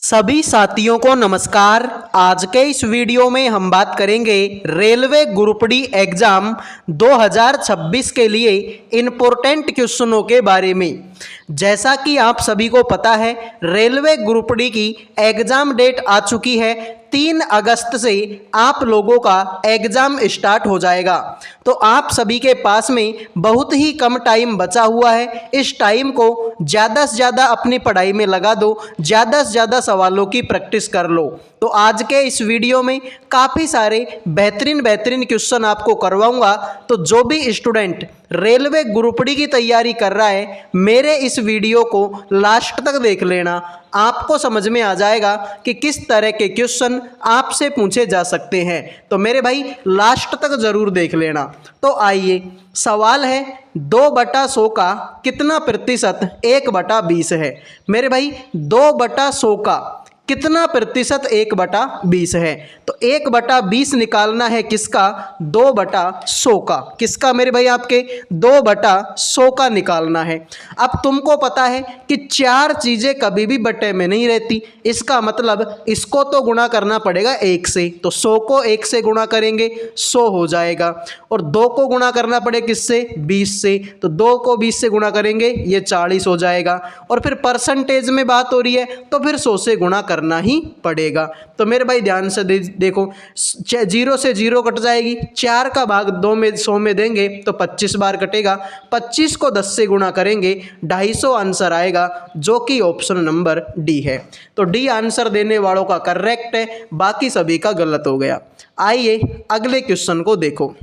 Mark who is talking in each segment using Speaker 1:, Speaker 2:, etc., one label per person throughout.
Speaker 1: सभी साथियों को नमस्कार। आज के इस वीडियो में हम बात करेंगे रेलवे ग्रुप डी एग्जाम 2026 के लिए इम्पोर्टेंट क्वेश्चनों के बारे में। जैसा कि आप सभी को पता है, रेलवे ग्रुप डी की एग्जाम डेट आ चुकी है। 3 अगस्त से आप लोगों का एग्जाम स्टार्ट हो जाएगा। तो आप सभी के पास में बहुत ही कम टाइम बचा हुआ है। इस टाइम को ज़्यादा से ज़्यादा अपनी पढ़ाई में लगा दो, ज़्यादा से ज़्यादा सवालों की प्रैक्टिस कर लो। तो आज के इस वीडियो में काफ़ी सारे बेहतरीन क्वेश्चन आपको करवाऊंगा। तो जो भी स्टूडेंट रेलवे ग्रुप डी की तैयारी कर रहा है, मेरे इस वीडियो को लास्ट तक देख लेना। आपको समझ में आ जाएगा कि किस तरह के क्वेश्चन आपसे पूछे जा सकते हैं। तो मेरे भाई लास्ट तक जरूर देख लेना। तो आइए, सवाल है 2/100 का कितना प्रतिशत 1/20 है। मेरे भाई 2/100 का कितना प्रतिशत 1/20 है। तो 1/20 निकालना है किसका? 2/100 का। किसका मेरे भाई? आपके 2/100 का निकालना है। अब तुमको पता है कि 4 चीज़ें कभी भी बटे में नहीं रहती। इसका मतलब इसको तो गुणा करना पड़ेगा 1 से। तो 100 को 1 से गुणा करेंगे 100 हो जाएगा। और 2 को गुणा करना पड़ेगा किससे? 20 से। तो 2 को 20 से गुणा करेंगे ये 40 हो जाएगा। और फिर परसेंटेज में बात हो रही है तो फिर 100 से गुणा करना ही पड़ेगा। तो मेरे भाई ध्यान से देखो, 0 से 0 कट जाएगी। 4 का भाग 2 में 100 में देंगे तो 25 बार कटेगा। 25 को 10 से गुणा करेंगे 250 आंसर आएगा, जो कि ऑप्शन नंबर डी है। तो डी आंसर देने वालों का करेक्ट है, बाकी सभी का गलत हो गया। आइए अगले क्वेश्चन को देखो।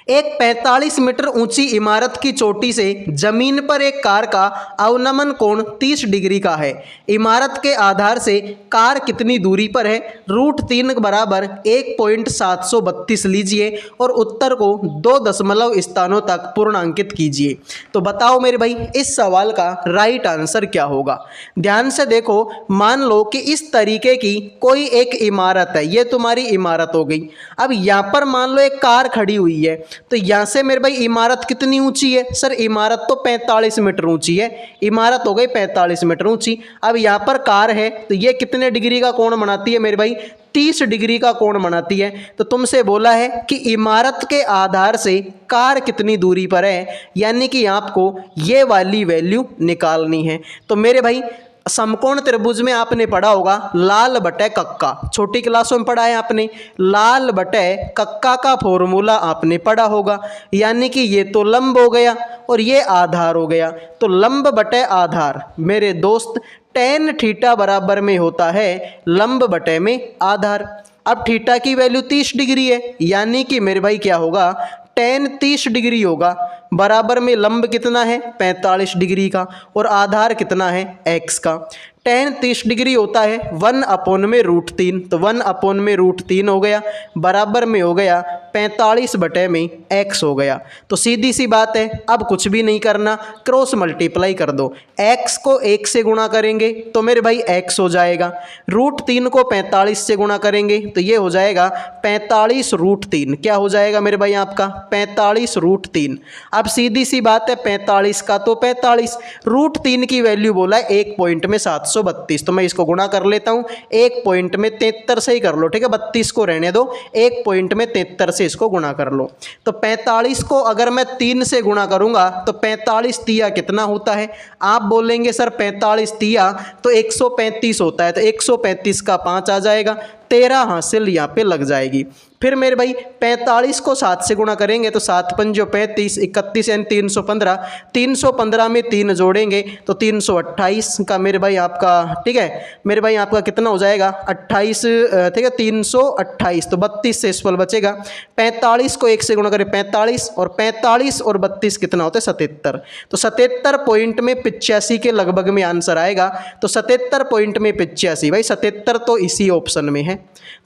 Speaker 1: एक 45 मीटर ऊंची इमारत की चोटी से जमीन पर एक कार का अवनमन कोण 30 डिग्री का है। इमारत के आधार से कार कितनी दूरी पर है? √3 बराबर 1.732 लीजिए और उत्तर को 2 दशमलव स्थानों तक पूर्णांकित कीजिए। तो बताओ मेरे भाई, इस सवाल का राइट आंसर क्या होगा? ध्यान से देखो, मान लो कि इस तरीके की कोई एक इमारत है। ये तुम्हारी इमारत हो गई। अब यहाँ पर मान लो एक कार खड़ी हुई है। तो यहां से मेरे भाई इमारत कितनी ऊंची है? सर इमारत तो 45 मीटर ऊंची है। इमारत हो गई 45 मीटर ऊंची। अब यहां पर कार है तो ये कितने डिग्री का कोण बनाती है मेरे भाई? 30 डिग्री का कोण बनाती है। तो तुमसे बोला है कि इमारत के आधार से कार कितनी दूरी पर है, यानी कि आपको ये वाली वैल्यू निकालनी है। तो मेरे भाई समकोण त्रिभुज में आपने पढ़ा होगा लाल बटे कक्का। छोटी क्लासों में पढ़ा है आपने। लाल बटे कक्का का फॉर्मूला आपने पढ़ा होगा, यानी कि ये तो लंब हो गया और ये आधार हो गया। तो लंब बटे आधार मेरे दोस्त tan थीटा बराबर में होता है लंब बटे में आधार। अब थीटा की वैल्यू 30 डिग्री है, यानी कि मेरे भाई क्या होगा? tan 30 डिग्री होगा बराबर में लंब कितना है? 45 डिग्री का। और आधार कितना है? x का। tan 30 डिग्री होता है 1/√3। तो 1/√3 हो गया, बराबर में हो गया 45 बटे में x हो गया। तो सीधी सी बात है, अब कुछ भी नहीं करना, क्रॉस मल्टीप्लाई कर दो। x को 1 से गुणा करेंगे तो मेरे भाई x हो जाएगा। √3 को 45 से गुणा करेंगे तो ये हो जाएगा 45√3। क्या हो जाएगा मेरे भाई? आपका 45√3। अब सीधी सी बात है, 45 का तो 45, √3 की वैल्यू बोला है 1 पॉइंट में 732। तो मैं इसको गुणा कर लेता हूँ। 1 पॉइंट में 73 से ही कर लो, ठीक है? 32 को रहने दो, 1 पॉइंट में 73 से इसको गुणा कर लो। तो 45 को अगर मैं 3 से गुणा करूंगा तो 45 तिया कितना होता है? आप बोलेंगे सर 45 तिया तो 135 होता है। तो 135 का 5 आ जाएगा, 13 हासिल यहाँ पे लग जाएगी। फिर मेरे भाई 45 को 7 से गुणा करेंगे तो 7 पंजो 35, 31 यानी 315। 315 में 3 जोड़ेंगे तो 328 का मेरे भाई आपका, ठीक है मेरे भाई आपका कितना हो जाएगा? 28, ठीक है 328। तो 32 से स्पल बचेगा। 45 को 1 से गुणा करें 45, और 45 और 32 कितना होता है? 77। तो 77 पॉइंट में 85 के लगभग में आंसर आएगा। तो 77 पॉइंट में 85, भाई 77 तो इसी ऑप्शन में है।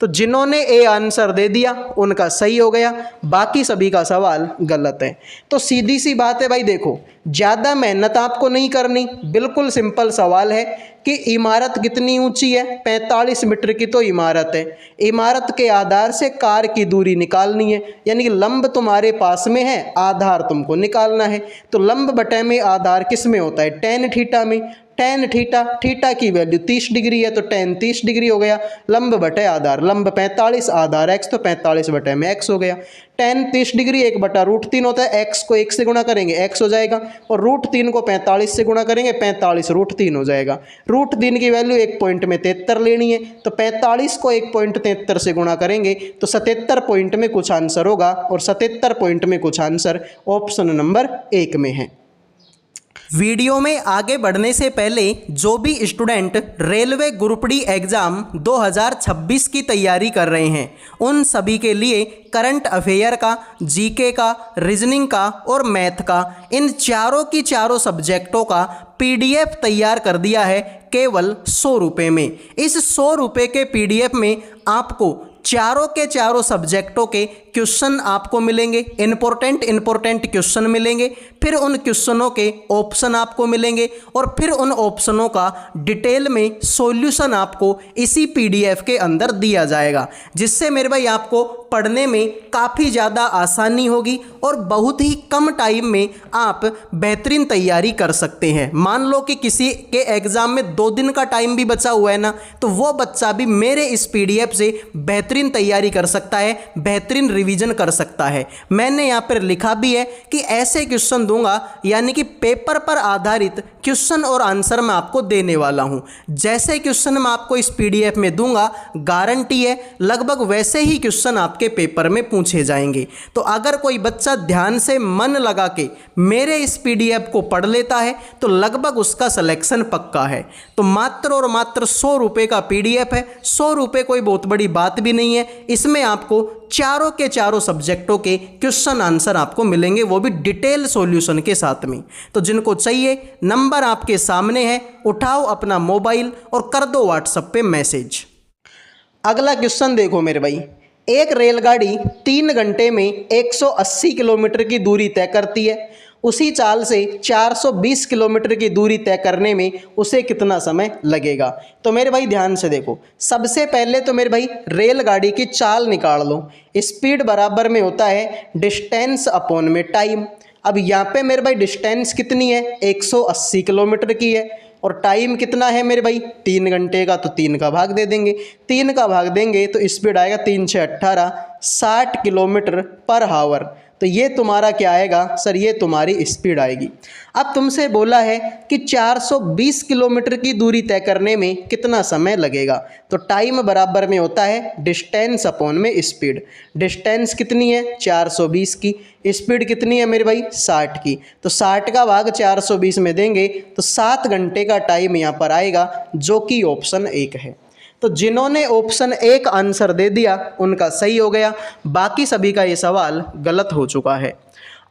Speaker 1: तो जिन्होंने ए आंसर दे दिया उनका सही हो गया, बाकी सभी का सवाल गलत है। तो सीधी सी बात है भाई, देखो ज़्यादा मेहनत आपको नहीं करनी, बिल्कुल सिंपल सवाल है। कि इमारत कितनी ऊंची है, 45 मीटर की तो इमारत है। इमारत के आधार से कार की दूरी निकालनी है, यानी कि लंब तुम्हारे पास में है, आधार तुमको निकालना है। तो लंब बटे में आधार किस में होता है, टेन थीटा में। टेन थीटा, थीटा की वैल्यू 30 डिग्री है तो टेन 30 डिग्री हो गया। लंब बटे आधार, लंब 45 आधार x तो 45 बटे में x हो गया। टेन 30 डिग्री 1/√3 होता है, x को 1 से गुणा करेंगे x हो जाएगा और √3 को 45 से गुणा करेंगे 45 √3 हो जाएगा। √3 की वैल्यू 1 पॉइंट में 73 लेनी है, तो 45 को 1.73 से गुणा करेंगे तो 77 पॉइंट में कुछ आंसर होगा और 77 पॉइंट में कुछ आंसर ऑप्शन नंबर 1 में है। वीडियो में आगे बढ़ने से पहले जो भी student railway group D exam 2026 की तैयारी कर रहे हैं उन सभी के लिए करंट अफेयर का, जीके का, रीजनिंग का और मैथ का, इन चारों की चारों सब्जेक्टों का पीडीएफ तैयार कर दिया है केवल 100 रुपये में। इस 100 रुपये के पीडीएफ में आपको चारों के चारों सब्जेक्टों के क्वेश्चन आपको मिलेंगे, इंपॉर्टेंट क्वेश्चन मिलेंगे, फिर उन क्वेश्चनों के ऑप्शन आपको मिलेंगे और फिर उन ऑप्शनों का डिटेल में सॉल्यूशन आपको इसी पीडीएफ के अंदर दिया जाएगा, जिससे मेरे भाई आपको पढ़ने में काफ़ी ज़्यादा आसानी होगी और बहुत ही कम टाइम में आप बेहतरीन तैयारी कर सकते हैं। मान लो कि किसी के एग्ज़ाम में 2 दिन का टाइम भी बचा हुआ है ना, तो वो बच्चा भी मेरे इस पीडीएफ से बेहतरीन तैयारी कर सकता है, बेहतरीन रिवीजन कर सकता है। मैंने यहाँ पर लिखा भी है कि ऐसे क्वेश्चन दूंगा, यानी कि पेपर पर आधारित क्वेश्चन और आंसर मैं आपको देने वाला हूँ। जैसे क्वेश्चन मैं आपको इस पीडीएफ में दूंगा, गारंटी है लगभग वैसे ही क्वेश्चन आपके पेपर में पूछे जाएंगे। तो अगर कोई बच्चा ध्यान से मन लगा के मेरे इस पीडीएफ को पढ़ लेता है तो लगभग उसका सिलेक्शन पक्का है। तो मात्र और मात्र 100 रुपये का पीडीएफ है। 100 रुपये कोई बहुत बड़ी बात भी नहीं है। इसमें आपको चारों के चारों सब्जेक्टों के क्वेश्चन आंसर आपको मिलेंगे, वो भी डिटेल सॉल्यूशन के साथ में। तो जिनको चाहिए नंबर आपके सामने है, उठाओ अपना मोबाइल और कर दो व्हाट्सएप पे मैसेज। अगला क्वेश्चन देखो मेरे भाई, एक रेलगाड़ी 3 घंटे में 180 किलोमीटर की दूरी तय करती है। उसी चाल से 420 किलोमीटर की दूरी तय करने में उसे कितना समय लगेगा। तो मेरे भाई ध्यान से देखो, सबसे पहले तो मेरे भाई रेलगाड़ी की चाल निकाल लो। स्पीड बराबर में होता है डिस्टेंस अपॉन में टाइम। अब यहाँ पे मेरे भाई डिस्टेंस कितनी है, 180 किलोमीटर की है और टाइम कितना है मेरे भाई 3 घंटे का, तो 3 का भाग दे देंगे। 3 का भाग देंगे तो स्पीड आएगा 3 6 18, 60 किलोमीटर पर आवर। तो ये तुम्हारा क्या आएगा सर, ये तुम्हारी स्पीड आएगी। अब तुमसे बोला है कि 420 किलोमीटर की दूरी तय करने में कितना समय लगेगा। तो टाइम बराबर में होता है डिस्टेंस अपॉन में स्पीड। डिस्टेंस कितनी है 420 की, स्पीड कितनी है मेरे भाई 60 की। तो 60 का भाग 420 में देंगे तो 7 घंटे का टाइम यहाँ पर आएगा, जो कि ऑप्शन 1 है। तो जिन्होंने ऑप्शन 1 आंसर दे दिया उनका सही हो गया, बाकी सभी का ये सवाल गलत हो चुका है।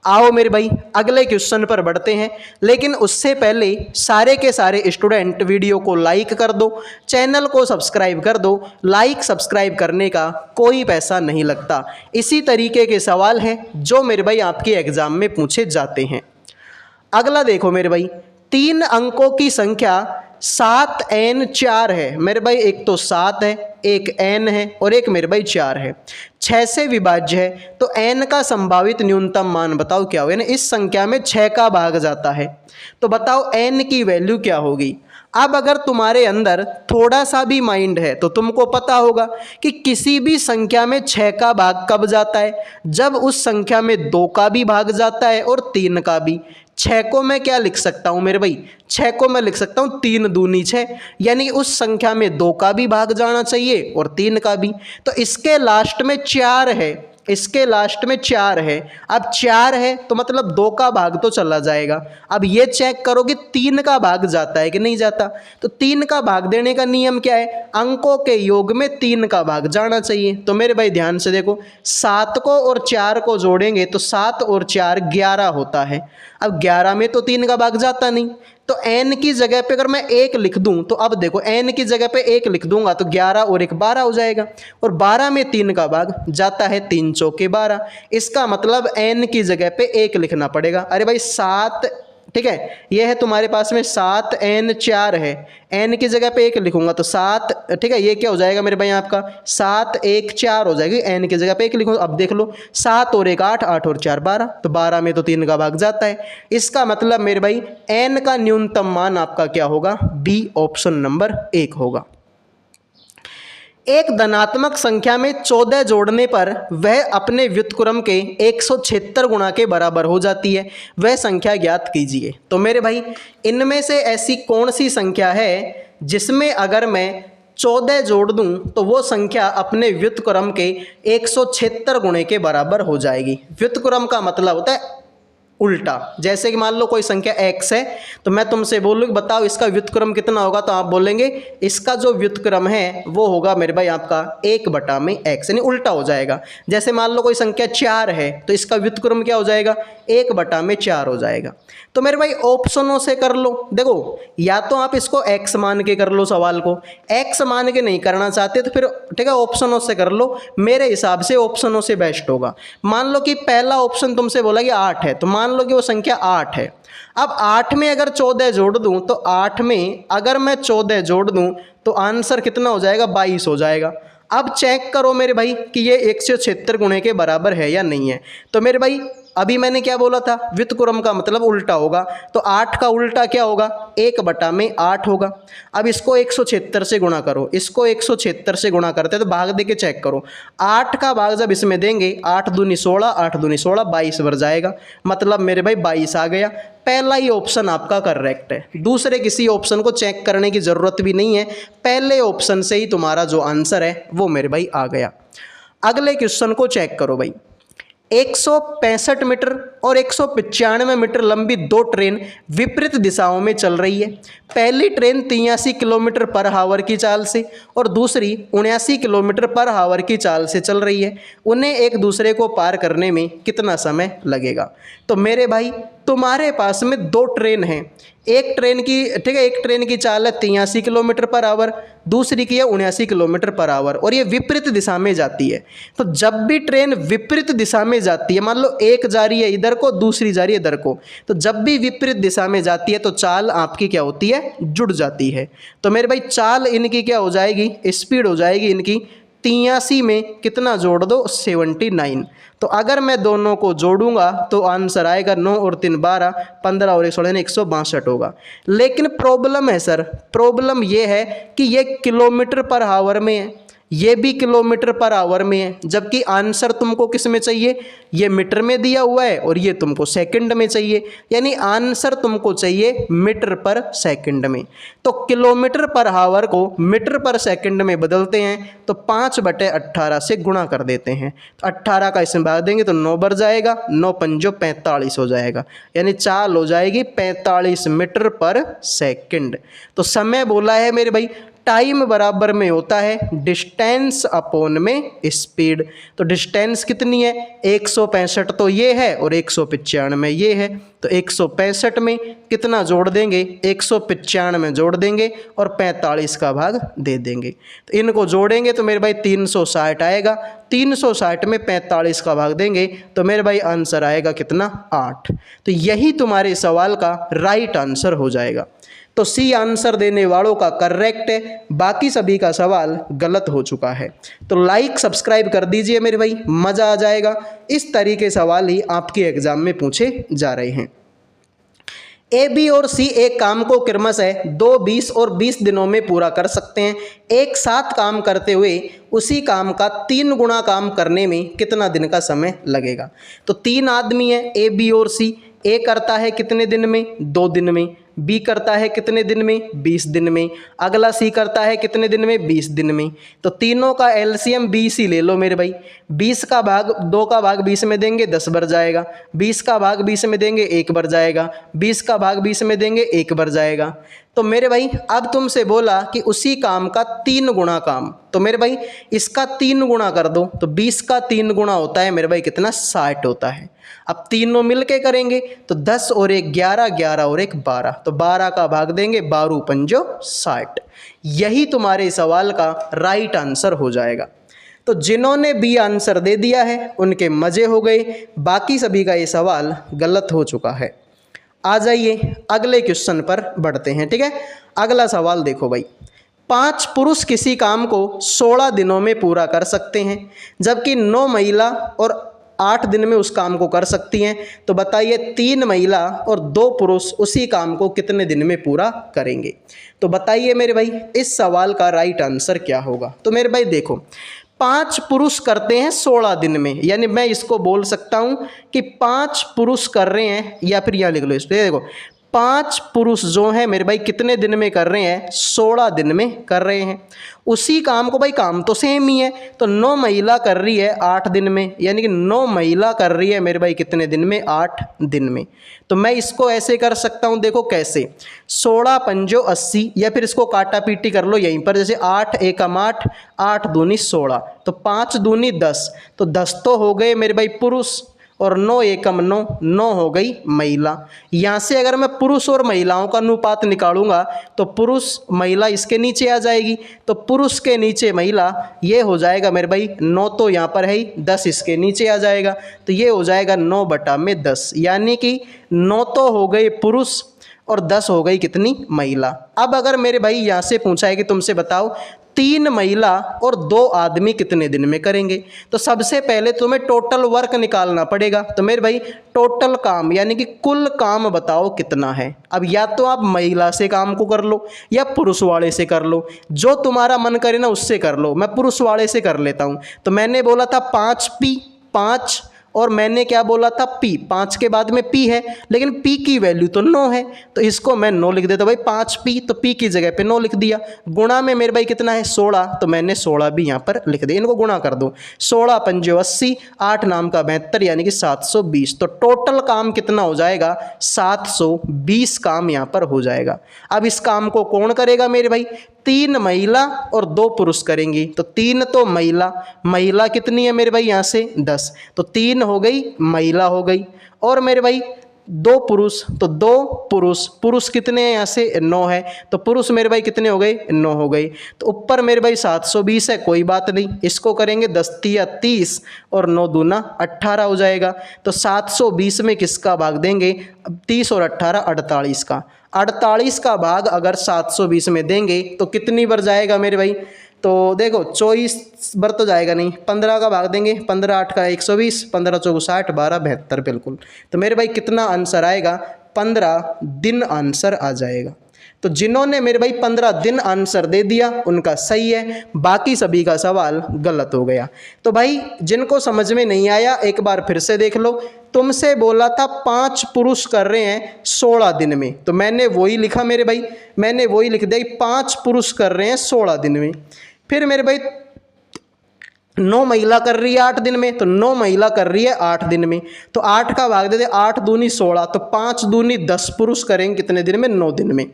Speaker 1: आओ मेरे भाई अगले क्वेश्चन पर बढ़ते हैं, लेकिन उससे पहले सारे के सारे स्टूडेंट वीडियो को लाइक कर दो, चैनल को सब्सक्राइब कर दो। लाइक सब्सक्राइब करने का कोई पैसा नहीं लगता। इसी तरीके के सवाल हैं जो मेरे भाई आपके एग्ज़ाम में पूछे जाते हैं। अगला देखो मेरे भाई, 3 अंकों की संख्या 7n4 है मेरे भाई। एक तो 7 है, एक n है और एक मेरे भाई 4 है। 6 से विभाज्य है, तो n का संभावित न्यूनतम मान बताओ क्या होगा। इस संख्या में 6 का भाग जाता है, तो बताओ n की वैल्यू क्या होगी। अब अगर तुम्हारे अंदर थोड़ा सा भी माइंड है तो तुमको पता होगा कि किसी भी संख्या में 6 का भाग कब जाता है, जब उस संख्या में 2 का भी भाग जाता है और 3 का भी। 6 को मैं क्या लिख सकता हूँ मेरे भाई, 6 को मैं लिख सकता हूँ 3 दूनी 6, यानी कि उस संख्या में 2 का भी भाग जाना चाहिए और 3 का भी। तो इसके लास्ट में 4 है, इसके लास्ट में 4 है। अब 4 है तो मतलब 2 का भाग तो चला जाएगा। अब ये चेक करो कि 3 का भाग जाता है कि नहीं जाता। तो 3 का भाग देने का नियम क्या है, अंकों के योग में 3 का भाग जाना चाहिए। तो मेरे भाई ध्यान से देखो, 7 को और 4 को जोड़ेंगे तो 7 और 4 11 होता है। अब 11 में तो 3 का भाग जाता नहीं, तो n की जगह पे अगर मैं 1 लिख दूं, तो अब देखो n की जगह पे 1 लिख दूंगा तो 11 और 1 12 हो जाएगा, और 12 में 3 का भाग जाता है, 3 चौके 12। इसका मतलब n की जगह पे 1 लिखना पड़ेगा। अरे भाई 7 ठीक है, ये है तुम्हारे पास में 7n 4 है, n की जगह पे 1 लिखूंगा तो 7, ठीक है, ये क्या हो जाएगा मेरे भाई आपका 7 1 4 हो जाएगी, n की जगह पे 1 लिखूंगा। अब देख लो 7 और 1 8, 8 और 4 12, तो 12 में तो 3 का भाग जाता है। इसका मतलब मेरे भाई n का न्यूनतम मान आपका क्या होगा, बी ऑप्शन नंबर 1 होगा। एक धनात्मक संख्या में 14 जोड़ने पर वह अपने व्युत्क्रम के 176 गुणा के बराबर हो जाती है, वह संख्या ज्ञात कीजिए। तो मेरे भाई इनमें से ऐसी कौन सी संख्या है जिसमें अगर मैं 14 जोड़ दूं तो वो संख्या अपने व्युत्क्रम के 176 गुणे के बराबर हो जाएगी। व्युत्क्रम का मतलब होता है उल्टा। जैसे कि मान लो कोई संख्या x है तो मैं तुमसे बोलूँ बताओ इसका व्युत्क्रम कितना होगा, तो आप बोलेंगे इसका जो व्युत्क्रम है वो होगा मेरे भाई आपका 1/x, यानी उल्टा हो जाएगा। जैसे मान लो कोई संख्या 4 है तो इसका व्युत्क्रम क्या हो जाएगा, 1/4 हो जाएगा। तो मेरे भाई ऑप्शनों से कर लो। देखो या तो आप इसको x मान के कर लो, सवाल को x मान के नहीं करना चाहते तो फिर ठीक है ऑप्शनों से कर लो। मेरे हिसाब से ऑप्शनों से बेस्ट होगा। मान लो कि पहला ऑप्शन तुमसे बोला कि 8 है, तो मान लो कि वो संख्या 8 है। अब 8 में अगर 14 जोड़ दूं तो 8 में अगर मैं 14 जोड़ दूं तो आंसर कितना हो जाएगा, 22 हो जाएगा। अब चेक करो मेरे भाई कि ये 176 गुणे के बराबर है या नहीं है। तो मेरे भाई अभी मैंने क्या बोला था, व्युत्क्रम का मतलब उल्टा होगा, तो 8 का उल्टा क्या होगा, 1/8 होगा। अब इसको 176 से गुणा करो, इसको 176 से गुणा करते हैं तो भाग दे के चेक करो। 8 का भाग जब इसमें देंगे 8 दूनी 16, 8 दूनी 16, 22 बढ़ जाएगा। मतलब मेरे भाई 22 आ गया। पहला ही ऑप्शन आपका करेक्ट है, दूसरे किसी ऑप्शन को चेक करने की ज़रूरत भी नहीं है, पहले ऑप्शन से ही तुम्हारा जो आंसर है वो मेरे भाई आ गया। अगले क्वेश्चन को चेक करो भाई। 165 मीटर और 195 मीटर लंबी दो ट्रेन विपरीत दिशाओं में चल रही है। पहली ट्रेन 83 किलोमीटर पर आवर की चाल से और दूसरी 79 किलोमीटर पर आवर की चाल से चल रही है। उन्हें एक दूसरे को पार करने में कितना समय लगेगा। तो मेरे भाई तुम्हारे पास में दो ट्रेन हैं, एक ट्रेन की ठीक है, एक ट्रेन की चाल है 83 किलोमीटर पर आवर, दूसरी की है 79 किलोमीटर पर आवर और ये विपरीत दिशा में जाती है। तो जब भी ट्रेन विपरीत दिशा में जाती है, मान लो एक जा रही है इधर को, दूसरी जा रही है इधर को, तो जब भी विपरीत दिशा में जाती है तो चाल आपकी क्या होती है, जुड़ जाती है। तो मेरे भाई चाल इनकी क्या हो जाएगी, स्पीड हो जाएगी इनकी 83 में कितना जोड़ दो, 79। तो अगर मैं दोनों को जोड़ूंगा तो आंसर आएगा 9 और 3 12, 15 और 1 16 162 होगा। लेकिन प्रॉब्लम है सर, प्रॉब्लम ये है कि ये किलोमीटर पर आवर में है, ये भी किलोमीटर पर आवर में है, जबकि आंसर तुमको किस में चाहिए, ये मीटर में दिया हुआ है और ये तुमको सेकंड में चाहिए, यानी आंसर तुमको चाहिए मीटर पर सेकंड में। तो किलोमीटर पर आवर को मीटर पर सेकंड में बदलते हैं तो 5/18 से गुणा कर देते हैं। तो 18 का इसमें भाग देंगे तो 9 बढ़ जाएगा, 9 पंजो 45 हो जाएगा, यानी चाल हो जाएगी 45 मीटर पर सेकंड। तो समय बोला है मेरे भाई, टाइम बराबर में होता है डिस्टेंस अपॉन में स्पीड। तो डिस्टेंस कितनी है, 165 तो ये है और 195 ये है। तो 165 में कितना जोड़ देंगे, 195 जोड़ देंगे और 45 का भाग दे देंगे। तो इनको जोड़ेंगे तो मेरे भाई 360 आएगा, 360 में 45 का भाग देंगे तो मेरे भाई आंसर आएगा कितना, 8। तो यही तुम्हारे सवाल का राइट आंसर हो जाएगा। तो सी आंसर देने वालों का करेक्ट है, बाकी सभी का सवाल गलत हो चुका है। तो लाइक सब्सक्राइब कर दीजिए मेरे भाई, मज़ा आ जाएगा। इस तरीके सवाल ही आपके एग्जाम में पूछे जा रहे हैं। ए बी और सी एक काम को क्रमशः 2 20 और 20 दिनों में पूरा कर सकते हैं। एक साथ काम करते हुए उसी काम का 3 गुना काम करने में कितना दिन का समय लगेगा। तो 3 आदमी हैं ए बी और सी, ए करता है कितने दिन में, 2 दिन में, बी करता है कितने दिन में, 20 दिन में, अगला सी करता है कितने दिन में, 20 दिन में। तो तीनों का एलसीएम 20 ही ले लो मेरे भाई। 20 का भाग 2 का भाग 20 में देंगे 10 बढ़ जाएगा, 20 का भाग 20 में देंगे 1 बढ़ जाएगा, 20 का भाग 20 में देंगे 1 बढ़ जाएगा। तो मेरे भाई अब तुमसे बोला कि उसी काम का 3 गुना काम, तो मेरे भाई इसका 3 गुना कर दो। तो 20 का 3 गुना होता है मेरे भाई कितना, 60 होता है। अब तीनों मिलके करेंगे तो 10 और 1 11, 11 और 1 12, तो 12 का भाग देंगे, 12 पंजो 60। यही तुम्हारे सवाल का राइट आंसर हो जाएगा। तो जिन्होंने बी आंसर दे दिया है उनके मज़े हो गए, बाकी सभी का ये सवाल गलत हो चुका है। आ जाइए अगले क्वेश्चन पर बढ़ते हैं। ठीक है, अगला सवाल देखो भाई, 5 पुरुष किसी काम को 16 दिनों में पूरा कर सकते हैं, जबकि 9 महिला और 8 दिन में उस काम को कर सकती हैं। तो बताइए 3 महिला और 2 पुरुष उसी काम को कितने दिन में पूरा करेंगे। तो बताइए मेरे भाई इस सवाल का राइट आंसर क्या होगा। तो मेरे भाई देखो 5 पुरुष करते हैं 16 दिन में, यानी मैं इसको बोल सकता हूँ कि 5 पुरुष कर रहे हैं, या फिर यहाँ लिख लो इसको, देखो 5 पुरुष जो हैं मेरे भाई कितने दिन में कर रहे हैं, 16 दिन में कर रहे हैं। उसी काम को भाई, काम तो सेम ही है, तो 9 महिला कर रही है 8 दिन में, यानी कि 9 महिला कर रही है मेरे भाई कितने दिन में, 8 दिन में। तो मैं इसको ऐसे कर सकता हूँ, देखो कैसे, 16 पंजो 80, या फिर इसको काटा पीटी कर लो यहीं पर, जैसे 8 एकम 8, 8 दूनी 16, तो 5 दूनी 10, तो 10 तो हो गए मेरे भाई पुरुष, और 9 एकम 9, 9 हो गई महिला। यहाँ से अगर मैं पुरुष और महिलाओं का अनुपात निकालूंगा तो पुरुष महिला इसके नीचे आ जाएगी, तो पुरुष के नीचे महिला, ये हो जाएगा मेरे भाई 9 तो यहाँ पर है ही, 10 इसके नीचे आ जाएगा, तो ये हो जाएगा 9/10, यानी कि 9 तो हो गए पुरुष और 10 हो गई कितनी, महिला। अब अगर मेरे भाई यहाँ से पूछा है कि तुमसे बताओ 3 महिला और 2 आदमी कितने दिन में करेंगे, तो सबसे पहले तुम्हें टोटल वर्क निकालना पड़ेगा। तो मेरे भाई टोटल काम यानी कि कुल काम बताओ कितना है। अब या तो आप महिला से काम को कर लो या पुरुष वाले से कर लो, जो तुम्हारा मन करे ना उससे कर लो। मैं पुरुष वाले से कर लेता हूँ। तो मैंने बोला था 5p, 5, और मैंने क्या बोला था p, 5 के बाद में p है, लेकिन p की वैल्यू तो 9 है, तो इसको मैं 9 लिख देता भाई, 5p, तो p की जगह पे 9 लिख दिया। गुणा में मेरे भाई कितना है 16, तो मैंने 16 भी यहाँ पर लिख दिया। इनको गुणा कर दो, 16 पंजे 80, 8 नाम का 72, यानी कि 720। तो टोटल काम कितना हो जाएगा, 720 काम यहाँ पर हो जाएगा। अब इस काम को कौन करेगा मेरे भाई, 3 महिला और 2 पुरुष करेंगी। तो 3 तो महिला, महिला कितनी है मेरे भाई यहाँ से 10, तो 3 हो गई महिला हो गई, और मेरे भाई 2 पुरुष, तो 2 पुरुष, पुरुष कितने हैं यहाँ से 9 है, तो पुरुष मेरे भाई कितने हो गए, 9 हो गए। तो ऊपर मेरे भाई 720 है, कोई बात नहीं, इसको करेंगे 10 तिया 30 और 9 दूना 18 हो जाएगा। तो 720 में किसका भाग देंगे, 30 और 18 48 का, 48 का भाग अगर 720 में देंगे तो कितनी बार जाएगा मेरे भाई, तो देखो 24 बार तो जाएगा नहीं, 15 का भाग देंगे, 15 8 का 120, 15 चौको 60, 12 72 बिल्कुल। तो मेरे भाई कितना आंसर आएगा, 15 दिन आंसर आ जाएगा। तो जिन्होंने मेरे भाई 15 दिन आंसर दे दिया उनका सही है, बाकी सभी का सवाल गलत हो गया। तो भाई जिनको समझ में नहीं आया एक बार फिर से देख लो। तुमसे बोला था 5 पुरुष कर रहे हैं 16 दिन में, तो मैंने वही लिखा मेरे भाई, मैंने वही लिख दिया 5 पुरुष कर रहे हैं 16 दिन में। फिर मेरे भाई 9 महिला कर रही है 8 दिन में, तो 9 महिला कर रही है 8 दिन में, तो 8 का भाग दे दे, 8 दूनी 16, तो 5 दूनी 10 पुरुष करेंगे कितने दिन में, 9 दिन में।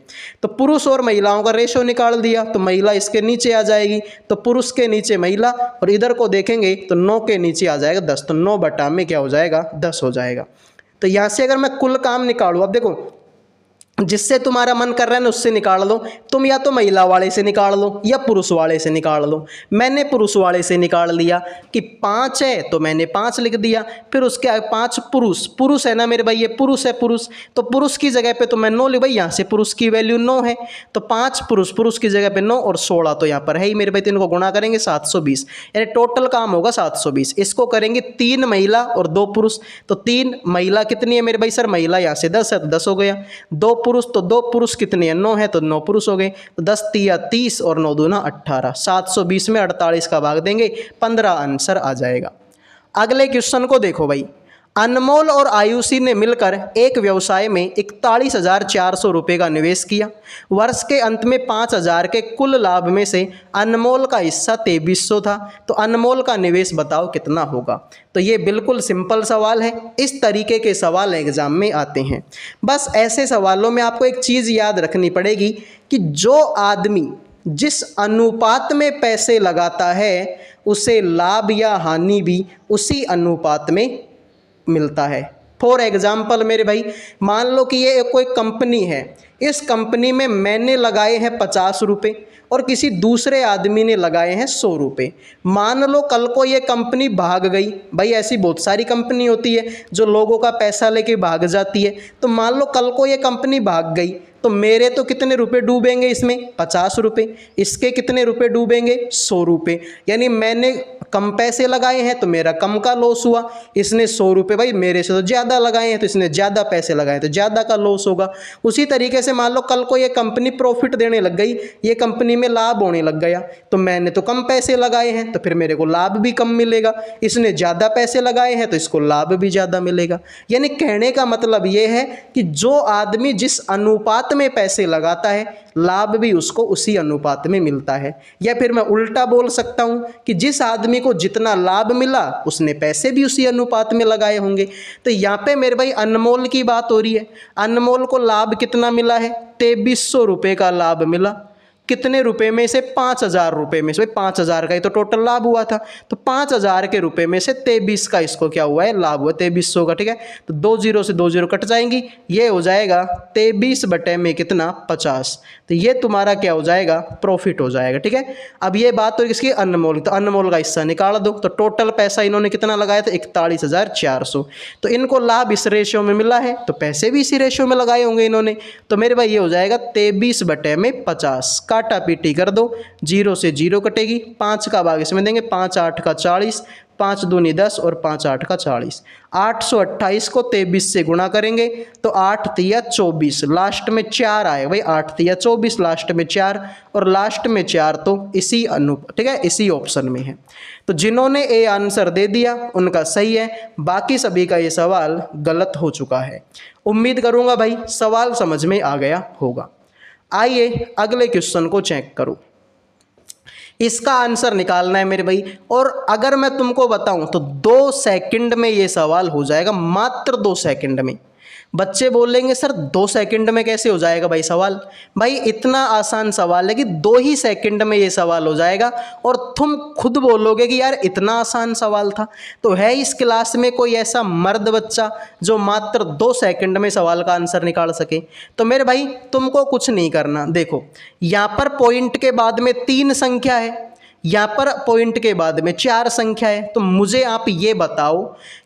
Speaker 1: तो पुरुष और महिलाओं का रेशो निकाल दिया, तो महिला इसके नीचे आ जाएगी, तो पुरुष के नीचे महिला, और इधर को देखेंगे तो 9 के नीचे आ जाएगा 10, तो 9 बटा में क्या हो जाएगा, 10 हो जाएगा। तो यहाँ से अगर मैं कुल काम निकालूँ, अब देखो जिससे तुम्हारा मन कर रहा है ना उससे निकाल लो, तुम या तो महिला वाले से निकाल लो या पुरुष वाले से निकाल लो। मैंने पुरुष वाले से निकाल लिया कि 5 है तो मैंने 5 लिख दिया, फिर उसके आगे 5 पुरुष, पुरुष है ना मेरे भाई, ये पुरुष है पुरुष, तो पुरुष की जगह पे तो मैं 9 लिख, भाई यहाँ से पुरुष की वैल्यू 9 है, तो 5 पुरुष, पुरुष की जगह पे 9 और 16 तो यहाँ पर है ही मेरे भाई, तो इनको गुणा करेंगे 720, यानी टोटल काम होगा 720। इसको करेंगे 3 महिला और 2 पुरुष, तो 3 महिला कितनी है मेरे भाई, सर महिला यहाँ से 10 है तो 10 हो गया, 2 पुरुष, तो 2 पुरुष कितने हैं 9 है तो 9 पुरुष हो गए, तो 10 तिया 30 और 9 दूना 18, 720 में 48 का भाग देंगे, 15 आंसर आ जाएगा। अगले क्वेश्चन को देखो भाई, अनमोल और आयुषी ने मिलकर एक व्यवसाय में 41,400 रुपये का निवेश किया। वर्ष के अंत में 5,000 के कुल लाभ में से अनमोल का हिस्सा 2300 था, तो अनमोल का निवेश बताओ कितना होगा। तो ये बिल्कुल सिंपल सवाल है, इस तरीके के सवाल एग्जाम में आते हैं। बस ऐसे सवालों में आपको एक चीज़ याद रखनी पड़ेगी कि जो आदमी जिस अनुपात में पैसे लगाता है उसे लाभ या हानि भी उसी अनुपात में मिलता है। फॉर एग्जाम्पल मेरे भाई, मान लो कि ये कोई कंपनी है, इस कंपनी में मैंने लगाए हैं 50 रुपये और किसी दूसरे आदमी ने लगाए हैं 100 रुपये। मान लो कल को ये कंपनी भाग गई, भाई ऐसी बहुत सारी कंपनी होती है जो लोगों का पैसा लेके भाग जाती है। तो मान लो कल को ये कंपनी भाग गई तो मेरे तो कितने रुपए डूबेंगे इसमें, 50 रुपये। इसके कितने रुपए डूबेंगे, 100 रुपये। यानी मैंने कम पैसे लगाए हैं तो मेरा कम का लॉस हुआ, इसने 100 रुपये भाई मेरे से तो ज़्यादा लगाए हैं तो इसने ज़्यादा पैसे लगाए तो ज़्यादा का लॉस होगा। उसी तरीके से मान लो कल को ये कंपनी प्रॉफिट देने लग गई, ये कंपनी में लाभ होने लग गया, तो मैंने तो कम पैसे लगाए हैं तो फिर मेरे को लाभ भी कम मिलेगा, इसने ज़्यादा पैसे लगाए हैं तो इसको लाभ भी ज़्यादा मिलेगा। यानी कहने का मतलब ये है कि जो आदमी जिस अनुपात में पैसे लगाता है लाभ भी उसको उसी अनुपात में मिलता है। या फिर मैं उल्टा बोल सकता हूं कि जिस आदमी को जितना लाभ मिला उसने पैसे भी उसी अनुपात में लगाए होंगे। तो यहाँ पे मेरे भाई अनमोल की बात हो रही है। अनमोल को लाभ कितना मिला है, 2300 रुपये का लाभ मिला। कितने रुपए में से, 5000 रुपये में से। 5000 का ही तो टोटल लाभ हुआ था, तो 5000 के रुपए में से 23 का इसको क्या हुआ है, लाभ हुआ 2300 का। ठीक है, तो 2 जीरो से 2 जीरो कट जाएंगी, ये हो जाएगा 23 बटे में कितना, 50। तो ये तुम्हारा क्या हो जाएगा, प्रॉफिट हो जाएगा। ठीक है, अब ये बात तो किसकी, अनमोल। तो अनमोल का हिस्सा निकाल दो, तो टोटल पैसा इन्होंने कितना लगाया था, 41,400। तो इनको लाभ इस रेशियो में मिला है तो पैसे भी इसी रेशियो में लगाए होंगे इन्होंने। तो मेरे भाई ये हो जाएगा 23 बटे में 50। काटा पीटी कर दो, 0 से 0 कटेगी, 5 का भाग इसमें देंगे, 5 8 का 40, 5 दूनी 10 और 5 8 का 40। 828 को 23 से गुणा करेंगे तो 8 तिया 24, लास्ट में 4 आएगा भाई, 8 तिया 24, लास्ट में 4 और लास्ट में 4 तो इसी ठीक है, इसी ऑप्शन में है। तो जिन्होंने ए आंसर दे दिया उनका सही है, बाकी सभी का ये सवाल गलत हो चुका है। उम्मीद करूंगा भाई सवाल समझ में आ गया होगा। आइए अगले क्वेश्चन को चेक करो, इसका आंसर निकालना है मेरे भाई। और अगर मैं तुमको बताऊं तो 2 सेकंड में ये सवाल हो जाएगा, मात्र 2 सेकंड में। बच्चे बोलेंगे सर 2 सेकंड में कैसे हो जाएगा भाई सवाल। भाई इतना आसान सवाल है कि 2 ही सेकंड में ये सवाल हो जाएगा और तुम खुद बोलोगे कि यार इतना आसान सवाल था। तो है इस क्लास में कोई ऐसा मर्द बच्चा जो मात्र 2 सेकंड में सवाल का आंसर निकाल सके। तो मेरे भाई तुमको कुछ नहीं करना, देखो यहाँ पर पॉइंट के बाद में 3 संख्या है, यहाँ पर पॉइंट के बाद में 4 संख्या है। तो मुझे आप ये बताओ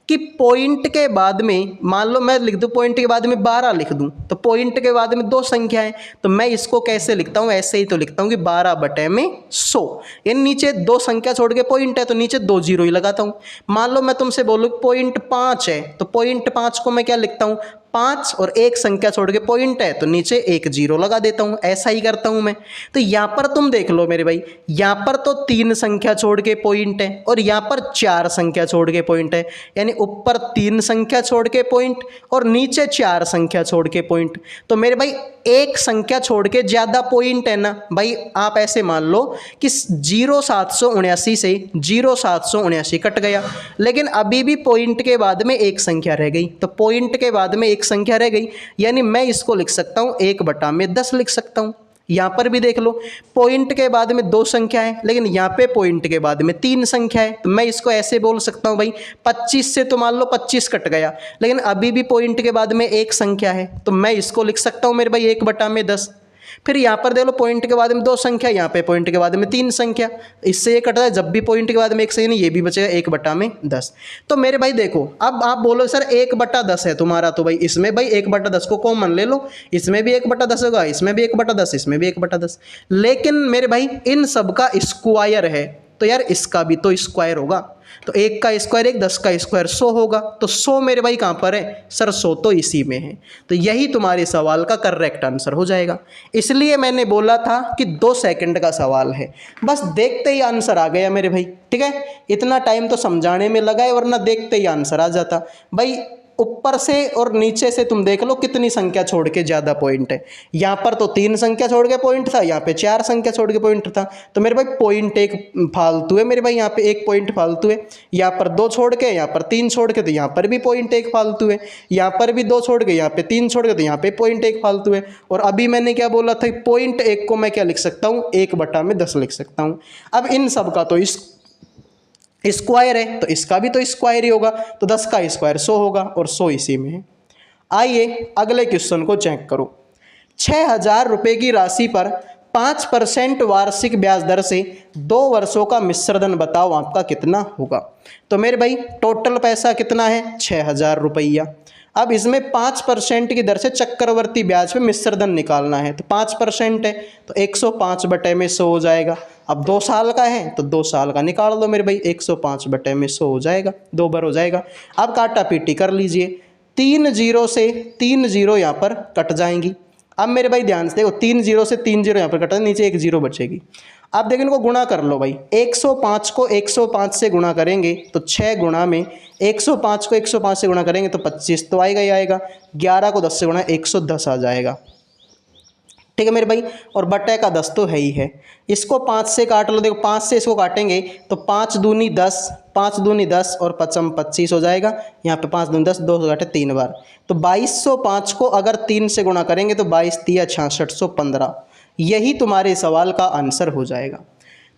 Speaker 1: कि पॉइंट के बाद में, मान लो मैं लिख दूं पॉइंट के बाद में 12 लिख दूं, तो पॉइंट के बाद में 2 संख्या है, तो मैं इसको कैसे लिखता हूं, ऐसे ही तो लिखता हूं कि 12 बटे में 100। यानी नीचे 2 संख्या छोड़ के पॉइंट है तो नीचे 2 जीरो ही लगाता हूं। मान लो मैं तुमसे बोलूं पॉइंट 5 है, तो पॉइंट 5 को मैं क्या लिखता हूं, 5 और 1 संख्या छोड़ के पॉइंट है तो नीचे 1 जीरो लगा देता हूं। ऐसा ही करता हूं मैं। तो यहां पर तुम देख लो मेरे भाई, यहां पर तो 3 संख्या छोड़ के पॉइंट है और यहां पर 4 संख्या छोड़ के पॉइंट है। यानी ऊपर 3 संख्या छोड़ के पॉइंट और नीचे 4 संख्या छोड़ के पॉइंट। तो मेरे भाई 1 संख्या छोड़ के ज्यादा पॉइंट है ना भाई। आप ऐसे मान लो कि 0,779 से 0,779 कट गया, लेकिन अभी भी पॉइंट के बाद में 1 संख्या रह गई। तो पॉइंट के बाद में 1 संख्या रह गई, यानी मैं इसको लिख सकता हूं 1 बटा में 10 लिख सकता हूं। यहां पर भी देख लो पॉइंट के बाद में 2 संख्या है, लेकिन यहां पे पॉइंट के बाद में 3 संख्या है। तो मैं इसको ऐसे बोल सकता हूं भाई 25 से तो मान लो 25 कट गया, लेकिन अभी भी पॉइंट के बाद में 1 संख्या है, तो मैं इसको लिख सकता हूं मेरे भाई 1 बटा में 10। फिर यहाँ पर देख लो पॉइंट के बाद में 2 संख्या, यहाँ पे पॉइंट के बाद में 3 संख्या, इससे ये कटता है जब भी पॉइंट के बाद में 1 संख्या, ये भी बचेगा 1 बटा में 10। तो मेरे भाई देखो अब आप बोलो सर 1 बटा 10 है तुम्हारा, तो भाई इसमें भाई 1 बटा 10 को कॉमन ले लो, इसमें भी 1 बटा 10 होगा, इसमें भी 1 बटा 10, इसमें भी 1 बटा 10। लेकिन मेरे भाई इन सब का स्क्वायर है, तो यार इसका भी तो स्क्वायर होगा। तो 1 का स्क्वायर 1, 10 का स्क्वायर 100 होगा। तो 100 मेरे भाई कहाँ पर है सर, 100 तो इसी में है। तो यही तुम्हारे सवाल का करेक्ट आंसर हो जाएगा। इसलिए मैंने बोला था कि 2 सेकंड का सवाल है, बस देखते ही आंसर आ गया मेरे भाई। ठीक है, इतना टाइम तो समझाने में लगा है, वरना देखते ही आंसर आ जाता भाई। ऊपर से और नीचे से तुम देख लो कितनी संख्या छोड़ के ज़्यादा पॉइंट है। यहाँ पर तो 3 संख्या छोड़ के पॉइंट था, यहाँ पे 4 संख्या छोड़ के पॉइंट था। तो मेरे भाई पॉइंट 1 फालतू है मेरे भाई, यहाँ पे 1 पॉइंट फालतू है। यहाँ पर 2 छोड़ के, यहाँ पर 3 छोड़ के, तो यहाँ पर भी पॉइंट 1 फालतू है। यहाँ पर भी 2 छोड़ के, यहाँ पे 3 छोड़ के, तो यहाँ पे पॉइंट 1 फालतू है। और अभी मैंने क्या बोला था, पॉइंट 1 को मैं क्या लिख सकता हूँ, 1 बटा में 10 लिख सकता हूँ। अब इन सब का तो इस, स्क्वायर है तो इसका भी तो स्क्वायर ही होगा, तो 10 का स्क्वायर 100 होगा और 100 इसी में है। आइए अगले क्वेश्चन को चेक करो। 6,000 रुपये की राशि पर 5% वार्षिक ब्याज दर से 2 वर्षों का मिश्रधन बताओ आपका कितना होगा। तो मेरे भाई टोटल पैसा कितना है 6,000 रुपया। अब इसमें 5% की दर से चक्रवर्ती ब्याज पे मिश्रधन निकालना है, तो 5% है तो 105 बटे में 100 हो जाएगा। अब 2 साल का है तो 2 साल का निकाल दो मेरे भाई, 105 बटे में 100 हो जाएगा, 2 बार हो जाएगा। अब काटा पीटी कर लीजिए, 3 जीरो से 3 जीरो यहाँ पर कट जाएंगी। अब मेरे भाई ध्यान से देखो, 3 जीरो से 3 जीरो यहाँ पर कटा, नीचे 1 जीरो बचेगी। अब देखो इनको गुणा कर लो भाई, 105 को 105 से गुणा करेंगे तो 6 गुणा में 105 को 105 से गुणा करेंगे तो 25 तो आएगा ही आएगा। 11 को 10 से गुणा 110 आ जाएगा, ठीक है मेरे भाई। और बटे का 10 तो है ही है। इसको 5 से काट लो, देखो 5 से इसको काटेंगे तो 5 दूनी 10, 5 दूनी 10 और 5 25 हो जाएगा। यहाँ पे 5 दूनी 10, 2 से काटे 3 बार, तो 2205 को अगर 3 से गुणा करेंगे तो 22 तिया 6615। यही तुम्हारे सवाल का आंसर हो जाएगा।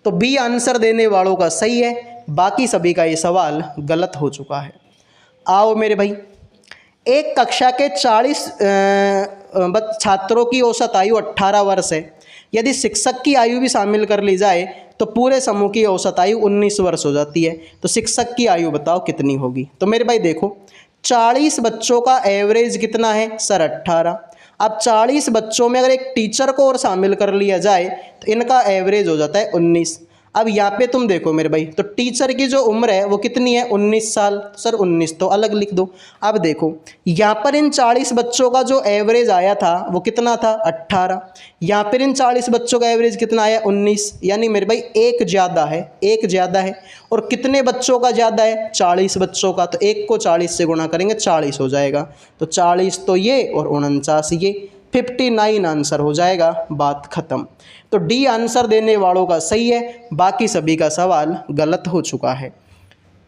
Speaker 1: तो बी आंसर देने वालों का सही है, बाकी सभी का ये सवाल गलत हो चुका है। आओ मेरे भाई, एक कक्षा के 40 छात्रों की औसत आयु 18 वर्ष है। यदि शिक्षक की आयु भी शामिल कर ली जाए तो पूरे समूह की औसत आयु 19 वर्ष हो जाती है। तो शिक्षक की आयु बताओ कितनी होगी। तो मेरे भाई देखो, 40 बच्चों का एवरेज कितना है सर 18। अब 40 बच्चों में अगर एक टीचर को और शामिल कर लिया जाए तो इनका एवरेज हो जाता है 19। अब यहाँ पे तुम देखो मेरे भाई, तो टीचर की जो उम्र है वो कितनी है 19 साल, सर 19 तो अलग लिख दो। अब देखो यहाँ पर इन 40 बच्चों का जो एवरेज आया था वो कितना था 18, यहाँ पर इन 40 बच्चों का एवरेज कितना आया 19, यानी मेरे भाई एक ज़्यादा है, एक ज़्यादा है। और कितने बच्चों का ज़्यादा है 40 बच्चों का, तो एक को 40 से गुणा करेंगे 40 हो जाएगा। तो 40 तो ये और 49 ये, 59 आंसर हो जाएगा, बात खत्म। तो डी आंसर देने वालों का सही है, बाकी सभी का सवाल गलत हो चुका है।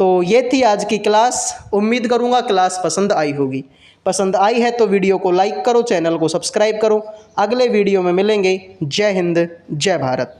Speaker 1: तो ये थी आज की क्लास, उम्मीद करूँगा क्लास पसंद आई होगी। पसंद आई है तो वीडियो को लाइक करो, चैनल को सब्सक्राइब करो। अगले वीडियो में मिलेंगे। जय हिंद, जय भारत।